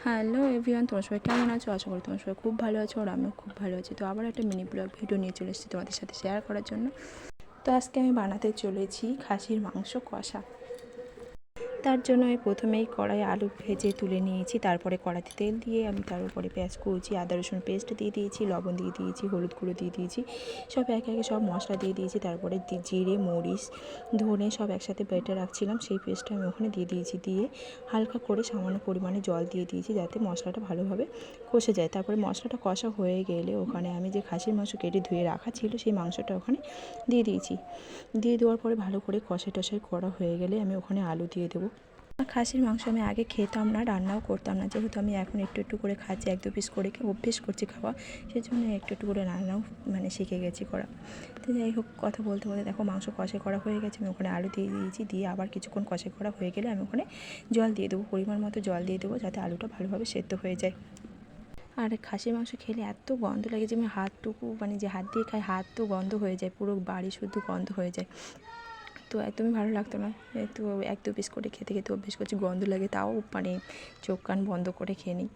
Hello everyone, তোমার সবাই কেমন আছো? আশা করি তোমার সবাই খুব ভালো আছো আর আমিও খুব ভালো আছি। তো আবার একটা মিনি ব্লগ ভিডিও নিয়ে চলে এসেছি তোমাদের সাথে শেয়ার করার জন্য। তো আজকে আমি বানাতে চলেছি খাসির মাংস কষা। তার জন্য আমি প্রথমেই কড়াই আলু ভেজে তুলে নিয়েছি, তারপরে কড়াইতে তেল দিয়ে আমি তার উপরে পেঁয়াজ কুচি, আদা রসুন পেস্ট দিয়ে দিয়েছি, লবণ দিয়ে দিয়েছি, হলুদ গুঁড়ো দিয়ে দিয়েছি, সব একে একে সব মশলা দিয়ে দিয়েছি। তারপরে জিরে, মরিচ, ধনে সব একসাথে বেটে রাখছিলাম, সেই পেস্টটা আমি ওখানে দিয়ে দিয়েছি। দিয়ে হালকা করে সামান্য পরিমাণে জল দিয়ে দিয়েছি যাতে মশলাটা ভালোভাবে কষে যায়। তারপরে মশলাটা কষা হয়ে গেলে ওখানে আমি যে খাসির মাংস কেটে ধুয়ে রাখা ছিল সেই মাংসটা ওখানে দিয়ে দিয়েছি। দিয়ে দেওয়ার পরে ভালো করে কষাই টষাই করা হয়ে গেলে আমি ওখানে আলু দিয়ে দেবো। খাসির মাংস আমি আগে খেতাম না, রান্নাও করতাম না, যেহেতু আমি এখন একটু একটু করে খাচ্ছি, 1-2 পিস করে অভ্যেস করছি খাওয়া, সেই জন্য একটু একটু করে রান্নাও শিখে গেছি করা। তো যাই হোক, কথা বলতে বলতে দেখো মাংস কষে করা হয়ে গেছে, আমি ওখানে আলু দিয়ে দিয়েছি। দিয়ে আবার কিছুক্ষণ কষে করা হয়ে গেলে আমি ওখানে জল দিয়ে দেবো, পরিমাণ মতো জল দিয়ে দেবো যাতে আলুটা ভালোভাবে সেদ্ধ হয়ে যায়। আর খাসির মাংস খেলে এত গন্ধ লাগে যে আমি হাতটুকু যে হাত দিয়ে খাই, হাত তো গন্ধ হয়ে যায়, পুরো বাড়ি শুদ্ধ গন্ধ হয়ে যায়। তো একদমই ভালো লাগতো না, তো 1-2 পিস করে খেতে খেতে অভ্যেস করছি, গন্ধ লাগে তাও চোখ কান বন্ধ করে খেয়ে নিই।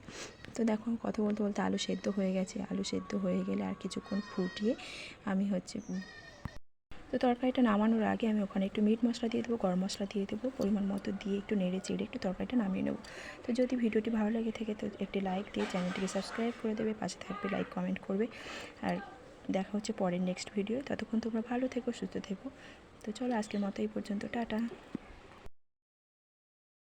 তো দেখো কথা বলতে বলতে আলু সেদ্ধ হয়ে গেছে। আলু সেদ্ধ হয়ে গেলে আর কিছুক্ষণ ফুটিয়ে আমি তো তরকারিটা নামানোর আগে আমি ওখানে একটু মিট মশলা দিয়ে দেবো, গরম মশলা দিয়ে দেবো, পরিমাণ মতো দিয়ে একটু নেড়ে চেড়ে একটু তরকারিটা নামিয়ে নেবো। তো যদি ভিডিওটি ভালো লাগে থাকে তো একটি লাইক দিয়ে চ্যানেলটিকে সাবস্ক্রাইব করে দেবে, পাশে থাকবে, লাইক কমেন্ট করবে। আর দেখা হচ্ছে পরের নেক্সট ভিডিও। ততক্ষণ তোমরা ভালো থেকো, সুস্থ থেকো। তো চলো আজকের মতো এই পর্যন্ত, টাটা।